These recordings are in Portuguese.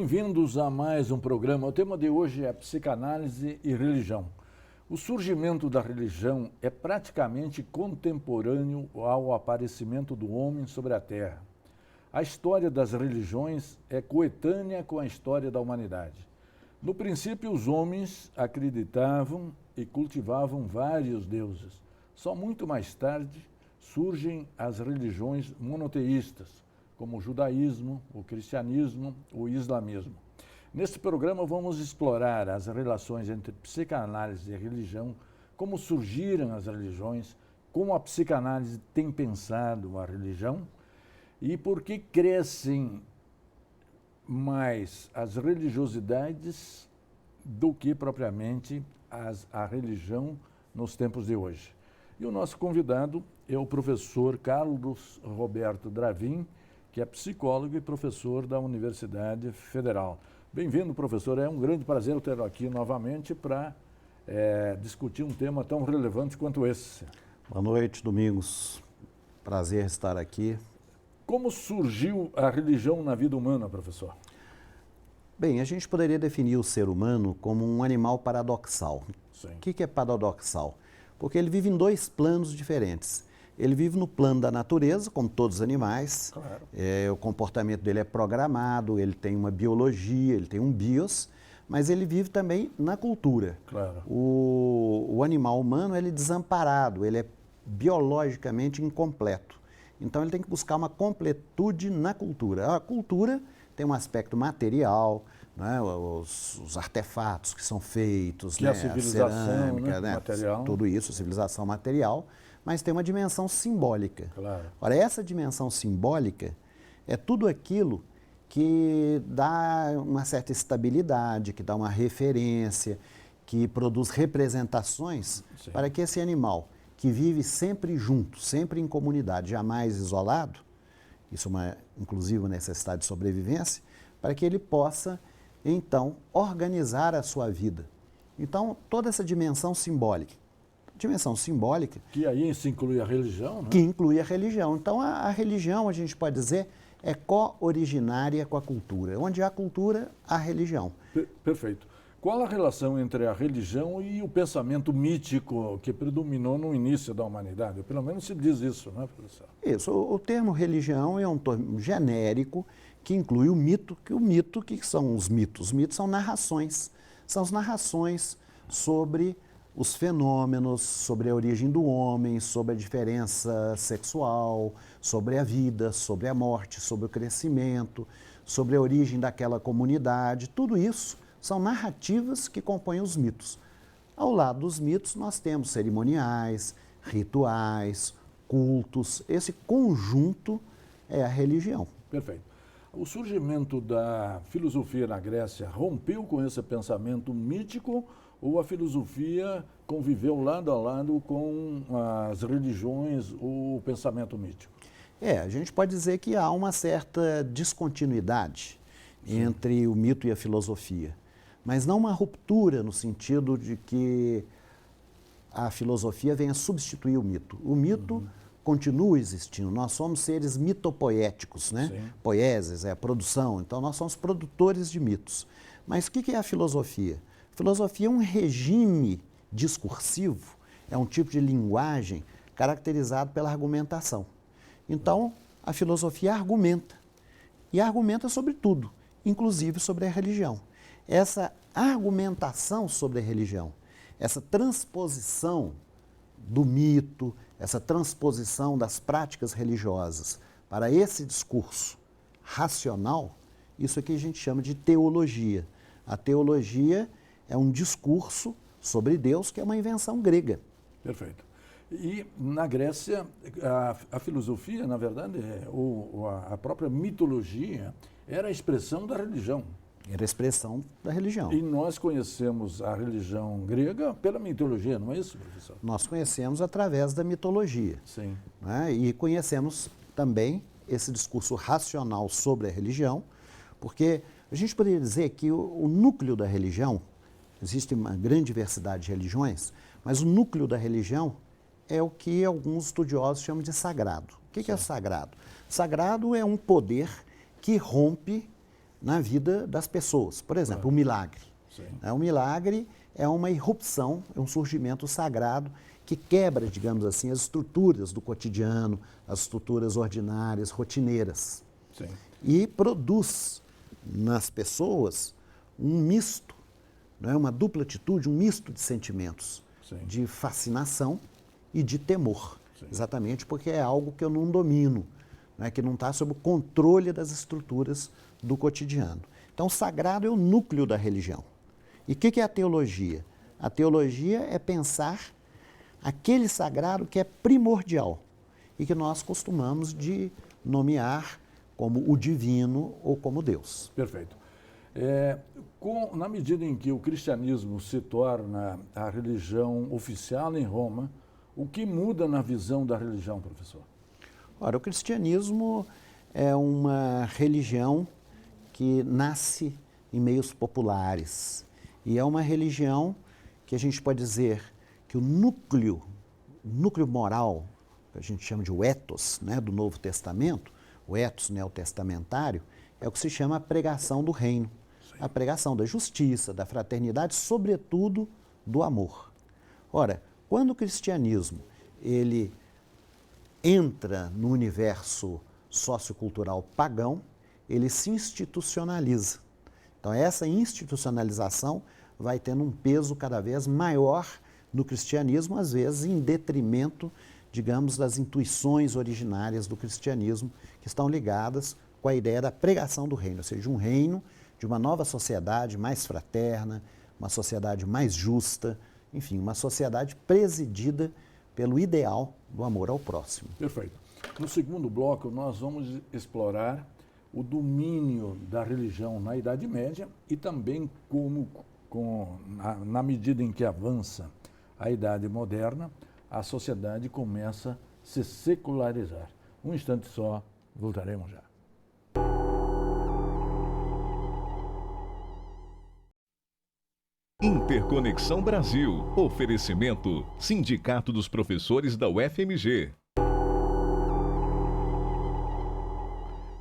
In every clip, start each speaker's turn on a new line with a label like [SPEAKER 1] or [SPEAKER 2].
[SPEAKER 1] Bem-vindos a mais um programa. O tema de hoje é psicanálise e religião. O surgimento da religião é praticamente contemporâneo ao aparecimento do homem sobre a Terra. A história das religiões é coetânea com a história da humanidade. No princípio, os homens acreditavam e cultivavam vários deuses. Só muito mais tarde surgem as religiões monoteístas, como o judaísmo, o cristianismo, o islamismo. Neste programa vamos explorar as relações entre psicanálise e religião, como surgiram as religiões, como a psicanálise tem pensado a religião e por que crescem mais as religiosidades do que propriamente a religião nos tempos de hoje. E o nosso convidado é o professor Carlos Roberto Dravin, que é psicólogo e professor da Universidade Federal. Bem-vindo, professor. É um grande prazer tê-lo aqui novamente para discutir um tema tão relevante quanto esse.
[SPEAKER 2] Boa noite, Domingos. Prazer estar aqui. Como surgiu a religião na vida humana, professor? Bem, a gente poderia definir o ser humano como um animal paradoxal. Sim. O que é paradoxal? Porque ele vive em dois planos diferentes. Ele vive no plano da natureza, como todos os animais. Claro. O comportamento dele é programado, ele tem uma biologia, ele tem um bios, mas ele vive também na cultura. Claro. O animal humano ele é desamparado, ele é biologicamente incompleto. Então ele tem que buscar uma completude na cultura. A cultura tem um aspecto material, né, os artefatos que são feitos,
[SPEAKER 1] que
[SPEAKER 2] né,
[SPEAKER 1] a civilização,
[SPEAKER 2] a cerâmica,
[SPEAKER 1] né, material.
[SPEAKER 2] Tudo isso, civilização material, mas tem uma dimensão simbólica. Claro. Ora, essa dimensão simbólica é tudo aquilo que dá uma certa estabilidade, que dá uma referência, que produz representações. Sim. Para que esse animal, que vive sempre junto, sempre em comunidade, jamais isolado, isso é inclusive uma necessidade de sobrevivência, para que ele possa, então, organizar a sua vida. Então, toda essa dimensão simbólica. Que aí se inclui a religião, né? Que inclui a religião. Então, a religião, a gente pode dizer, é co-originária com a cultura. Onde há cultura, há religião.
[SPEAKER 1] Perfeito. Qual a relação entre a religião e o pensamento mítico que predominou no início da humanidade? Pelo menos se diz isso, não é, professor?
[SPEAKER 2] Isso. O termo religião é um termo genérico que inclui o mito. O que são os mitos? Os mitos são narrações. São as narrações sobre os fenômenos, sobre a origem do homem, sobre a diferença sexual, sobre a vida, sobre a morte, sobre o crescimento, sobre a origem daquela comunidade. Tudo isso são narrativas que compõem os mitos. Ao lado dos mitos, nós temos cerimoniais, rituais, cultos. Esse conjunto é a religião.
[SPEAKER 1] Perfeito. O surgimento da filosofia na Grécia rompeu com esse pensamento mítico ou a filosofia conviveu lado a lado com as religiões ou o pensamento mítico?
[SPEAKER 2] A gente pode dizer que há uma certa descontinuidade entre o mito e a filosofia, mas não uma ruptura no sentido de que a filosofia venha substituir o mito. O mito continua existindo, nós somos seres mitopoéticos, né? Sim. Poieses é a produção, então nós somos produtores de mitos. Mas o que é a filosofia? A filosofia é um regime discursivo, é um tipo de linguagem caracterizado pela argumentação. Então, a filosofia argumenta, e argumenta sobre tudo, inclusive sobre a religião. Essa argumentação sobre a religião, essa transposição do mito, essa transposição das práticas religiosas para esse discurso racional, isso aqui a gente chama de teologia. A teologia é um discurso sobre Deus que é uma invenção grega.
[SPEAKER 1] Perfeito. E na Grécia, a filosofia, na verdade, a própria mitologia era a expressão da religião.
[SPEAKER 2] Era a expressão da religião.
[SPEAKER 1] E nós conhecemos a religião grega pela mitologia, não é isso, professor?
[SPEAKER 2] Nós conhecemos através da mitologia. Sim. Né? E conhecemos também esse discurso racional sobre a religião, porque a gente poderia dizer que o núcleo da religião, existe uma grande diversidade de religiões, mas o núcleo da religião é o que alguns estudiosos chamam de sagrado. O que é sagrado? Sagrado é um poder que rompe na vida das pessoas. Por exemplo, o milagre. O milagre é uma irrupção, é um surgimento sagrado que quebra, digamos assim, as estruturas do cotidiano, as estruturas ordinárias, rotineiras.
[SPEAKER 1] Sim.
[SPEAKER 2] E produz nas pessoas um misto, não é? Uma dupla atitude, um misto de sentimentos,
[SPEAKER 1] Sim.
[SPEAKER 2] de fascinação e de temor.
[SPEAKER 1] Sim.
[SPEAKER 2] Exatamente porque é algo que eu não domino, não é? Que não está sob o controle das estruturas do cotidiano. Então, o sagrado é o núcleo da religião. E o que é a teologia? A teologia é pensar aquele sagrado que é primordial e que nós costumamos de nomear como o divino ou como Deus.
[SPEAKER 1] Perfeito. Na medida em que o cristianismo se torna a religião oficial em Roma, o que muda na visão da religião, professor?
[SPEAKER 2] Ora, o cristianismo é uma religião que nasce em meios populares e é uma religião que a gente pode dizer que o núcleo moral, que a gente chama de o ethos, né, do Novo Testamento, o ethos neotestamentário, é o que se chama a pregação do reino. Sim. A pregação da justiça, da fraternidade, sobretudo do amor. Ora, quando o cristianismo ele entra no universo sociocultural pagão, ele se institucionaliza. Então, essa institucionalização vai tendo um peso cada vez maior no cristianismo, às vezes em detrimento, digamos, das intuições originárias do cristianismo, que estão ligadas com a ideia da pregação do reino, ou seja, um reino de uma nova sociedade mais fraterna, uma sociedade mais justa, enfim, uma sociedade presidida pelo ideal do amor ao próximo.
[SPEAKER 1] Perfeito. No segundo bloco, nós vamos explorar o domínio da religião na Idade Média e também na medida em que avança a Idade Moderna, a sociedade começa a se secularizar. Um instante só, voltaremos já.
[SPEAKER 3] Interconexão Brasil. Oferecimento Sindicato dos Professores da UFMG.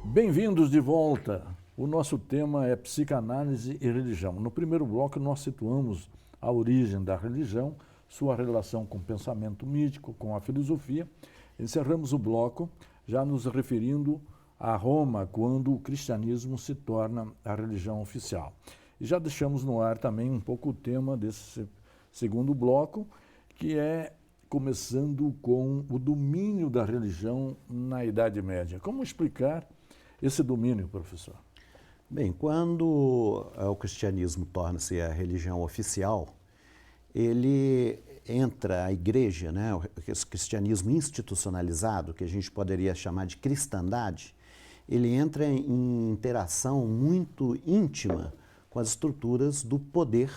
[SPEAKER 1] Bem-vindos de volta. O nosso tema é psicanálise e religião. No primeiro bloco, nós situamos a origem da religião, sua relação com o pensamento mítico, com a filosofia. Encerramos o bloco já nos referindo a Roma, quando o cristianismo se torna a religião oficial. E já deixamos no ar também um pouco o tema desse segundo bloco, que é começando com o domínio da religião na Idade Média. Como explicar esse domínio, professor?
[SPEAKER 2] Bem, quando o cristianismo torna-se a religião oficial, ele entra a igreja, né, esse cristianismo institucionalizado, que a gente poderia chamar de cristandade, ele entra em interação muito íntima com as estruturas do poder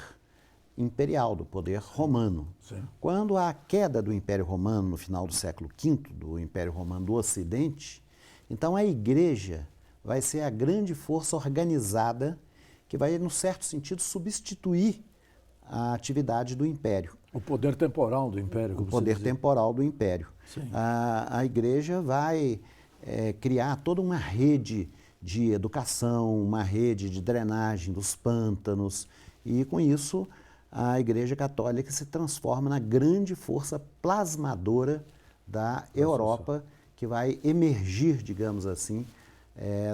[SPEAKER 2] imperial, do poder romano.
[SPEAKER 1] Sim.
[SPEAKER 2] Quando há a queda do Império Romano no final do século V, do Império Romano do Ocidente, então a igreja vai ser a grande força organizada que vai, num certo sentido, substituir a atividade do Império.
[SPEAKER 1] O poder temporal do Império.
[SPEAKER 2] O poder temporal do Império. A igreja vai criar toda uma rede de educação, uma rede de drenagem dos pântanos, e com isso a Igreja Católica se transforma na grande força plasmadora da Europa, que vai emergir, digamos assim,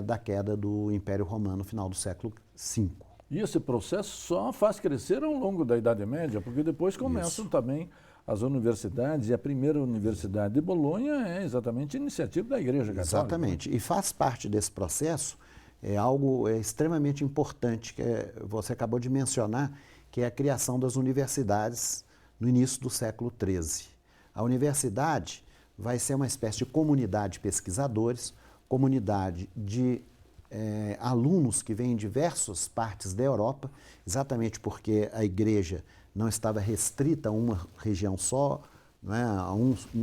[SPEAKER 2] da queda do Império Romano no final do século V.
[SPEAKER 1] E esse processo só faz crescer ao longo da Idade Média, porque depois começam também as universidades, e a primeira universidade de Bolonha é exatamente a iniciativa da Igreja Católica.
[SPEAKER 2] Exatamente, e faz parte desse processo algo extremamente importante, que você acabou de mencionar, que é a criação das universidades no início do século XIII. A universidade vai ser uma espécie de comunidade de pesquisadores, comunidade de alunos que vêm em diversas partes da Europa, exatamente porque a igreja não estava restrita a uma região só, não é?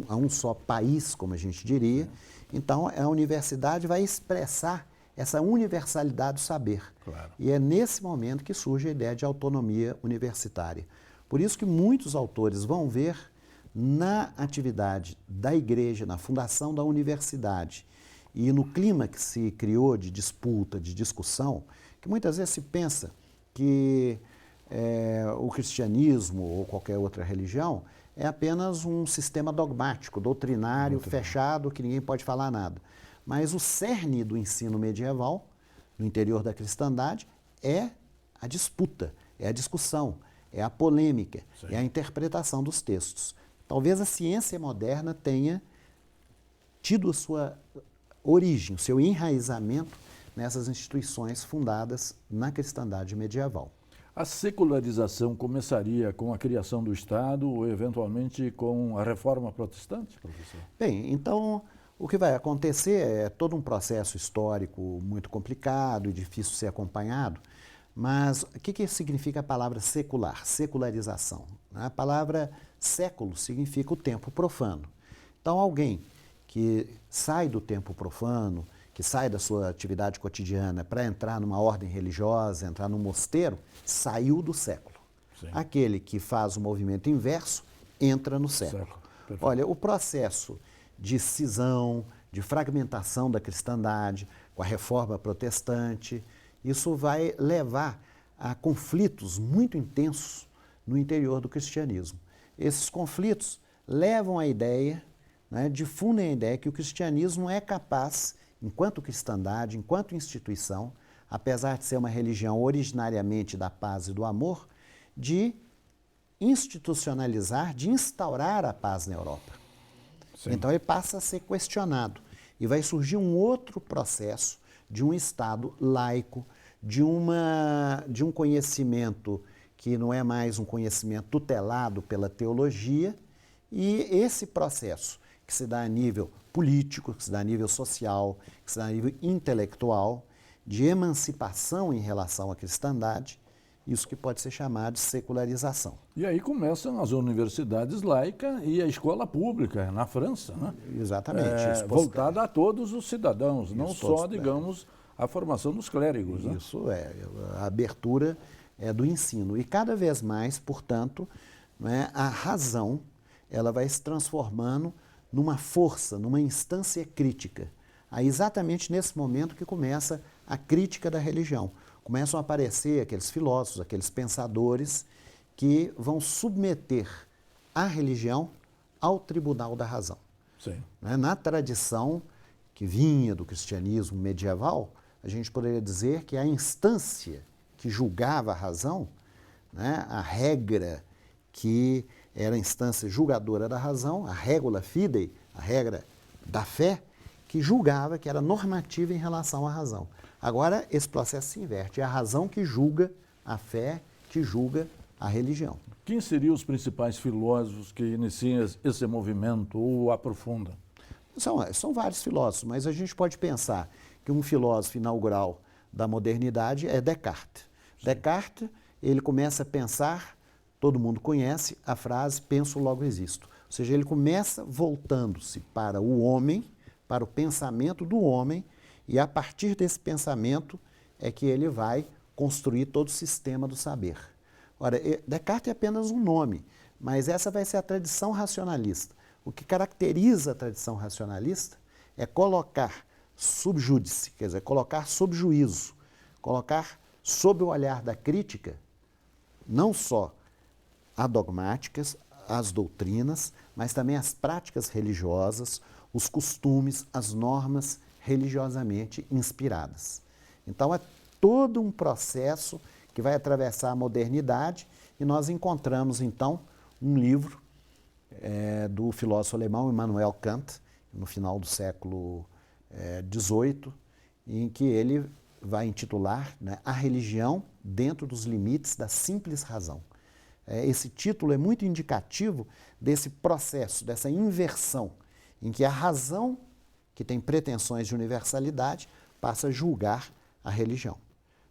[SPEAKER 2] a um só país, como a gente diria. Então, a universidade vai expressar essa universalidade do saber.
[SPEAKER 1] Claro.
[SPEAKER 2] E é nesse momento que surge a ideia de autonomia universitária. Por isso que muitos autores vão ver na atividade da igreja, na fundação da universidade, e no clima que se criou de disputa, de discussão, que muitas vezes se pensa que o cristianismo ou qualquer outra religião é apenas um sistema dogmático, doutrinário, fechado, que ninguém pode falar nada. Mas o cerne do ensino medieval, no interior da cristandade, é a disputa, é a discussão, é a polêmica, é a interpretação dos textos. Talvez a ciência moderna tenha tido a sua origem, o seu enraizamento nessas instituições fundadas na cristandade medieval.
[SPEAKER 1] A secularização começaria com a criação do Estado ou, eventualmente, com a reforma protestante, professor?
[SPEAKER 2] Bem, então, o que vai acontecer é todo um processo histórico muito complicado e difícil de ser acompanhado, mas o que significa a palavra secular, secularização? A palavra século significa o tempo profano. Então, alguém que sai do tempo profano, que sai da sua atividade cotidiana para entrar numa ordem religiosa, entrar num mosteiro, saiu do século. Sim. Aquele que faz o movimento inverso entra no século. Olha, o processo de cisão, de fragmentação da cristandade, com a reforma protestante, isso vai levar a conflitos muito intensos no interior do cristianismo. Esses conflitos levam à ideia, difundem a ideia que o cristianismo é capaz, enquanto cristandade, enquanto instituição, apesar de ser uma religião originariamente da paz e do amor, de institucionalizar, de instaurar a paz na Europa. Sim. Então ele passa a ser questionado e vai surgir um outro processo de um Estado laico, de um conhecimento que não é mais um conhecimento tutelado pela teologia, e esse processo que se dá a nível político, que se dá a nível social, que se dá a nível intelectual, de emancipação em relação à cristandade, isso que pode ser chamado de secularização.
[SPEAKER 1] E aí começam as universidades laicas e a escola pública, na França, né?
[SPEAKER 2] Exatamente.
[SPEAKER 1] Voltada a todos os cidadãos, não só, digamos, a formação dos clérigos.
[SPEAKER 2] Isso a abertura do ensino. E cada vez mais, portanto, a razão ela vai se transformando numa força, numa instância crítica. Aí exatamente nesse momento que começa a crítica da religião. Começam a aparecer aqueles filósofos, aqueles pensadores que vão submeter a religião ao tribunal da razão.
[SPEAKER 1] Sim.
[SPEAKER 2] Na tradição que vinha do cristianismo medieval, a gente poderia dizer que a instância que julgava a razão, a regra que era a instância julgadora da razão, a regula fidei, a regra da fé, que julgava, que era normativa em relação à razão. Agora, esse processo se inverte. É a razão que julga a fé, que julga a religião.
[SPEAKER 1] Quem seriam os principais filósofos que iniciam esse movimento ou aprofundam?
[SPEAKER 2] São vários filósofos, mas a gente pode pensar que um filósofo inaugural da modernidade é Descartes. Sim. Descartes, ele começa a pensar, todo mundo conhece a frase, penso, logo existo. Ou seja, ele começa voltando-se para o homem, para o pensamento do homem, e a partir desse pensamento é que ele vai construir todo o sistema do saber. Ora, Descartes é apenas um nome, mas essa vai ser a tradição racionalista. O que caracteriza a tradição racionalista é colocar sub judice, quer dizer, colocar sob juízo, colocar sob o olhar da crítica, não só as dogmáticas, as doutrinas, mas também as práticas religiosas, os costumes, as normas religiosamente inspiradas. Então, é todo um processo que vai atravessar a modernidade e nós encontramos, então, um livro do filósofo alemão Immanuel Kant, no final do século XVIII, em que ele vai intitular A Religião dentro dos limites da simples razão. Esse título é muito indicativo desse processo, dessa inversão, em que a razão, que tem pretensões de universalidade, passa a julgar a religião.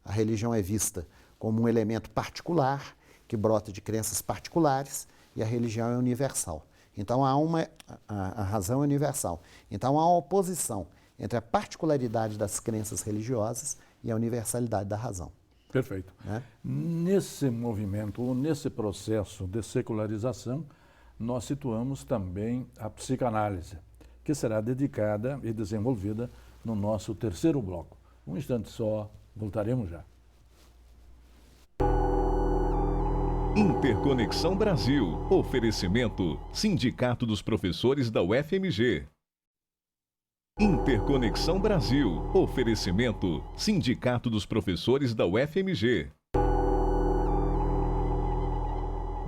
[SPEAKER 2] A religião é vista como um elemento particular, que brota de crenças particulares, e a religião é universal. Então, a razão é universal. Então, há uma oposição entre a particularidade das crenças religiosas e a universalidade da razão.
[SPEAKER 1] Perfeito. Nesse movimento, ou nesse processo de secularização, nós situamos também a psicanálise, que será dedicada e desenvolvida no nosso terceiro bloco. Um instante só, voltaremos já.
[SPEAKER 3] Interconexão Brasil. Oferecimento: Sindicato dos Professores da UFMG. Interconexão Brasil. Oferecimento: Sindicato dos Professores da UFMG.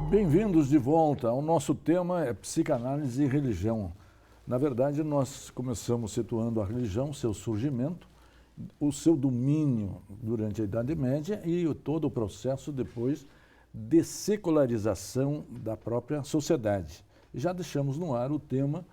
[SPEAKER 1] Bem-vindos de volta. O nosso tema é psicanálise e religião. Na verdade, nós começamos situando a religião, seu surgimento, o seu domínio durante a Idade Média e todo o processo depois de secularização da própria sociedade. E já deixamos no ar o tema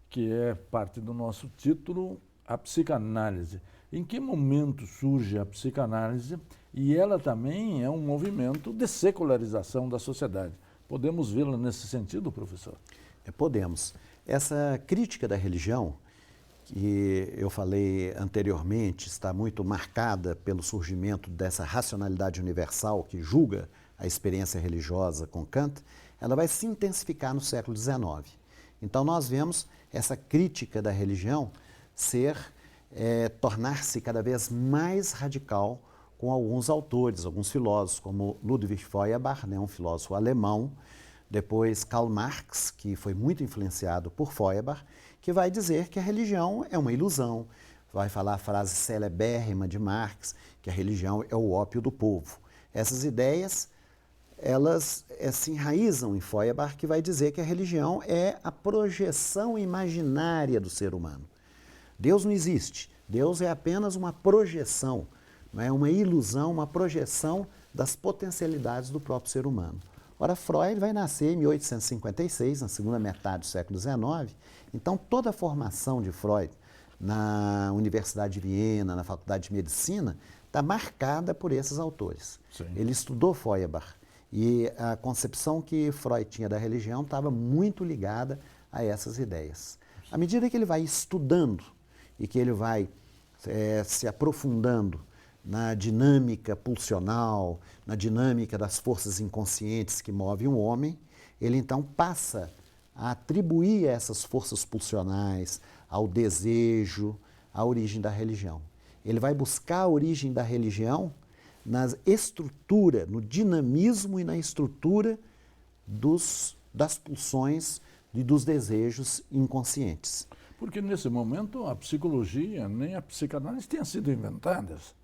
[SPEAKER 1] que é parte do nosso título, a psicanálise. Em que momento surge a psicanálise? E ela também é um movimento de secularização da sociedade. Podemos vê-la nesse sentido, professor?
[SPEAKER 2] Podemos. Essa crítica da religião, que eu falei anteriormente, está muito marcada pelo surgimento dessa racionalidade universal que julga a experiência religiosa com Kant, ela vai se intensificar no século XIX. Então nós vemos essa crítica da religião tornar-se cada vez mais radical com alguns autores, alguns filósofos, como Ludwig Feuerbach, um filósofo alemão, depois Karl Marx, que foi muito influenciado por Feuerbach, que vai dizer que a religião é uma ilusão, vai falar a frase celebérrima de Marx, que a religião é o ópio do povo. Essas ideias, elas se enraizam em Feuerbach, que vai dizer que a religião é a projeção imaginária do ser humano. Deus não existe, Deus é apenas uma projeção, não é uma ilusão, uma projeção das potencialidades do próprio ser humano. Ora, Freud vai nascer em 1856, na segunda metade do século XIX, então toda a formação de Freud na Universidade de Viena, na Faculdade de Medicina, está marcada por esses autores.
[SPEAKER 1] Sim.
[SPEAKER 2] Ele estudou Feuerbach. E a concepção que Freud tinha da religião estava muito ligada a essas ideias. À medida que ele vai estudando e que ele vai se aprofundando na dinâmica pulsional, na dinâmica das forças inconscientes que movem o homem, ele então passa a atribuir a essas forças pulsionais, ao desejo, a origem da religião. Ele vai buscar a origem da religião na estrutura, no dinamismo e na estrutura das pulsões e dos desejos inconscientes.
[SPEAKER 1] Porque nesse momento a psicologia nem a psicanálise tenham sido inventadas.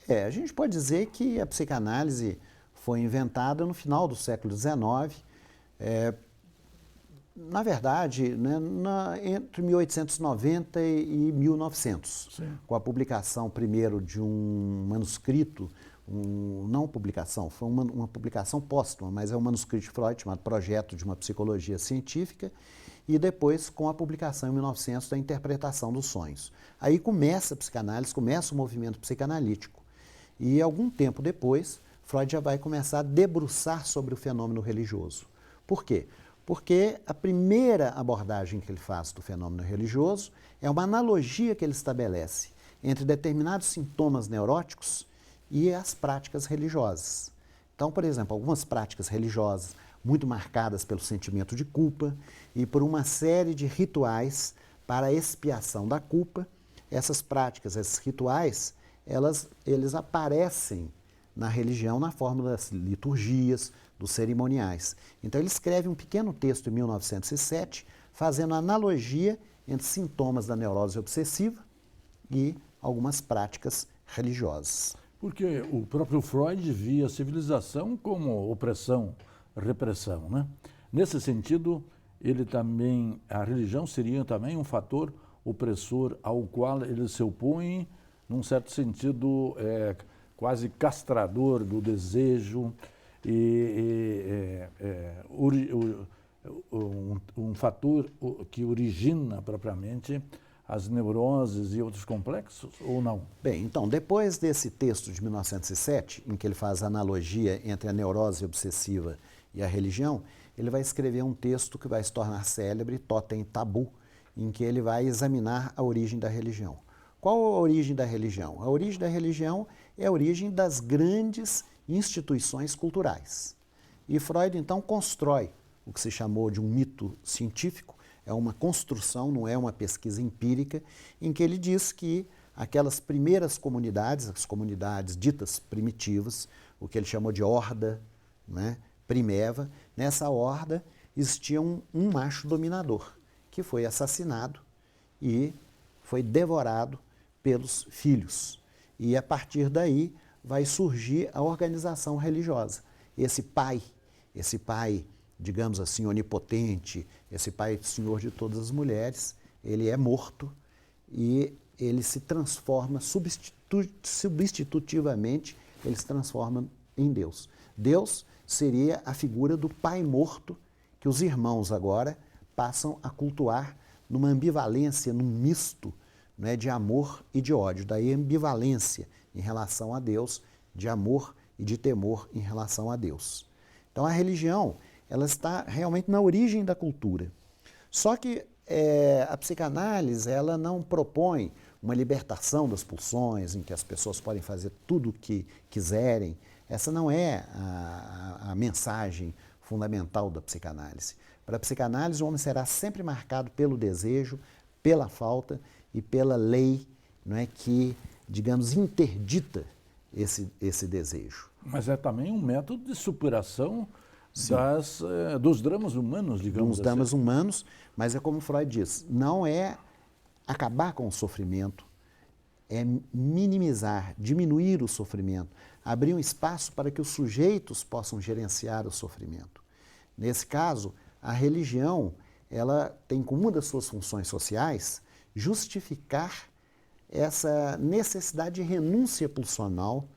[SPEAKER 2] A gente pode dizer que a psicanálise foi inventada no final do século XIX, na verdade, né, entre 1890 e 1900,
[SPEAKER 1] Sim.
[SPEAKER 2] com a publicação primeiro de um manuscrito, não publicação, foi uma publicação póstuma, mas é um manuscrito de Freud chamado Projeto de uma Psicologia Científica, e depois com a publicação em 1900 da Interpretação dos Sonhos. Aí começa a psicanálise, começa o movimento psicanalítico. E algum tempo depois, Freud já vai começar a debruçar sobre o fenômeno religioso. Por quê? Porque a primeira abordagem que ele faz do fenômeno religioso é uma analogia que ele estabelece entre determinados sintomas neuróticos e as práticas religiosas. Então, por exemplo, algumas práticas religiosas muito marcadas pelo sentimento de culpa e por uma série de rituais para a expiação da culpa. Essas práticas, esses rituais, eles aparecem na religião na forma das liturgias, dos cerimoniais. Então ele escreve um pequeno texto em 1907, fazendo analogia entre sintomas da neurose obsessiva e algumas práticas religiosas.
[SPEAKER 1] Porque o próprio Freud via a civilização como opressão, repressão, né? Nesse sentido, a religião seria também um fator opressor ao qual ele se opõe, num certo sentido, quase castrador do desejo, um fator que origina propriamente as neuroses e outros complexos, ou não?
[SPEAKER 2] Bem, então, depois desse texto de 1907, em que ele faz a analogia entre a neurose obsessiva e a religião, ele vai escrever um texto que vai se tornar célebre, Totem Tabu, em que ele vai examinar a origem da religião. Qual a origem da religião? A origem da religião é a origem das grandes instituições culturais. E Freud, então, constrói o que se chamou de um mito científico, é uma construção, não é uma pesquisa empírica, em que ele diz que aquelas primeiras comunidades, as comunidades ditas primitivas, o que ele chamou de horda, né, primeva, nessa horda existia um macho dominador, que foi assassinado e foi devorado pelos filhos. E a partir daí vai surgir a organização religiosa. Esse pai, digamos assim, onipotente, esse pai senhor de todas as mulheres, ele é morto e ele se transforma substitutivamente, ele se transforma em Deus. Deus seria a figura do pai morto que os irmãos agora passam a cultuar numa ambivalência, num misto, né, de amor e de ódio. Daí a ambivalência em relação a Deus, de amor e de temor em relação a Deus. Então a religião, ela está realmente na origem da cultura. Só que a psicanálise, ela não propõe uma libertação das pulsões, em que as pessoas podem fazer tudo o que quiserem. Essa não é a mensagem fundamental da psicanálise. Para a psicanálise, o homem será sempre marcado pelo desejo, pela falta e pela lei, não é, que, digamos, interdita esse desejo.
[SPEAKER 1] Mas é também um método de superação dos dramas humanos, digamos assim.
[SPEAKER 2] Dos dramas humanos, mas é como Freud diz, não é acabar com o sofrimento, é minimizar, diminuir o sofrimento, abrir um espaço para que os sujeitos possam gerenciar o sofrimento. Nesse caso, a religião, ela tem como uma das suas funções sociais justificar essa necessidade de renúncia pulsional,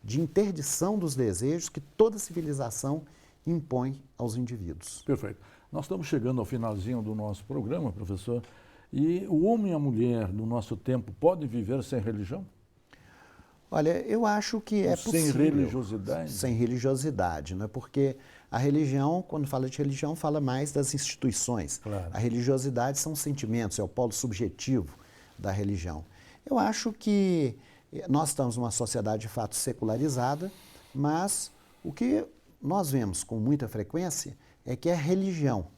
[SPEAKER 2] de interdição dos desejos que toda civilização impõe aos indivíduos.
[SPEAKER 1] Perfeito. Nós estamos chegando ao finalzinho do nosso programa, professor, e o homem e a mulher do nosso tempo podem viver sem religião?
[SPEAKER 2] Olha, eu acho que é possível.
[SPEAKER 1] Sem religiosidade?
[SPEAKER 2] Sem religiosidade, né? Porque a religião, quando fala de religião, fala mais das instituições.
[SPEAKER 1] Claro.
[SPEAKER 2] A religiosidade são sentimentos, é o polo subjetivo da religião. Eu acho que nós estamos numa sociedade de fato secularizada, mas o que nós vemos com muita frequência é que a religião,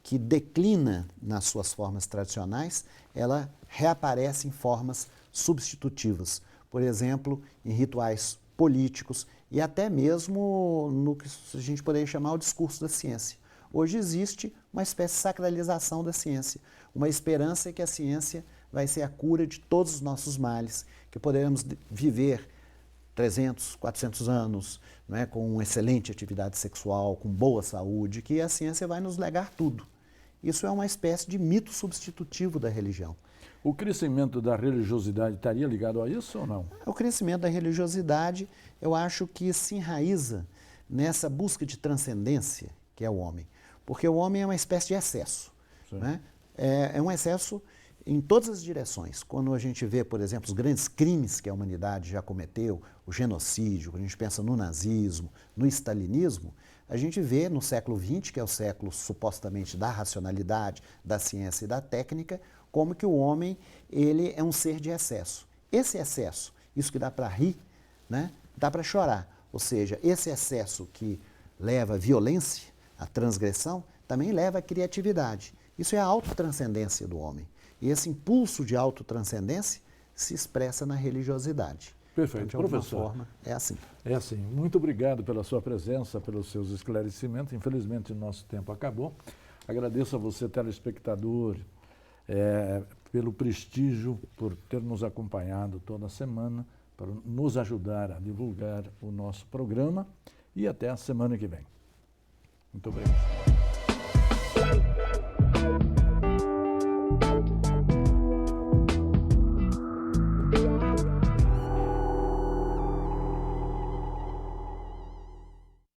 [SPEAKER 2] que declina nas suas formas tradicionais, ela reaparece em formas substitutivas. Por exemplo, em rituais políticos e até mesmo no que a gente poderia chamar o discurso da ciência. Hoje existe uma espécie de sacralização da ciência, uma esperança que a ciência vai ser a cura de todos os nossos males, que poderemos viver 300, 400 anos, não é, com uma excelente atividade sexual, com boa saúde, que a ciência vai nos legar tudo. Isso é uma espécie de mito substitutivo da religião.
[SPEAKER 1] O crescimento da religiosidade estaria ligado a isso ou não?
[SPEAKER 2] O crescimento da religiosidade, eu acho que se enraiza nessa busca de transcendência que é o homem. Porque o homem é uma espécie de excesso. Né? É um excesso em todas as direções. Quando a gente vê, por exemplo, os grandes crimes que a humanidade já cometeu, o genocídio, quando a gente pensa no nazismo, no stalinismo, a gente vê no século XX, que é o século supostamente da racionalidade, da ciência e da técnica, como que o homem ele é um ser de excesso. Esse excesso, isso que dá para rir, né, dá para chorar. Ou seja, esse excesso que leva à violência, à transgressão, também leva à criatividade. Isso é a autotranscendência do homem. E esse impulso de autotranscendência se expressa na religiosidade.
[SPEAKER 1] Perfeito.
[SPEAKER 2] Então, de alguma
[SPEAKER 1] Professor,
[SPEAKER 2] forma, é assim.
[SPEAKER 1] É assim. Muito obrigado pela sua presença, pelos seus esclarecimentos. Infelizmente, o nosso tempo acabou. Agradeço a você, telespectador, pelo prestígio, por ter nos acompanhado toda semana, para nos ajudar a divulgar o nosso programa. E até a semana que vem. Muito obrigado.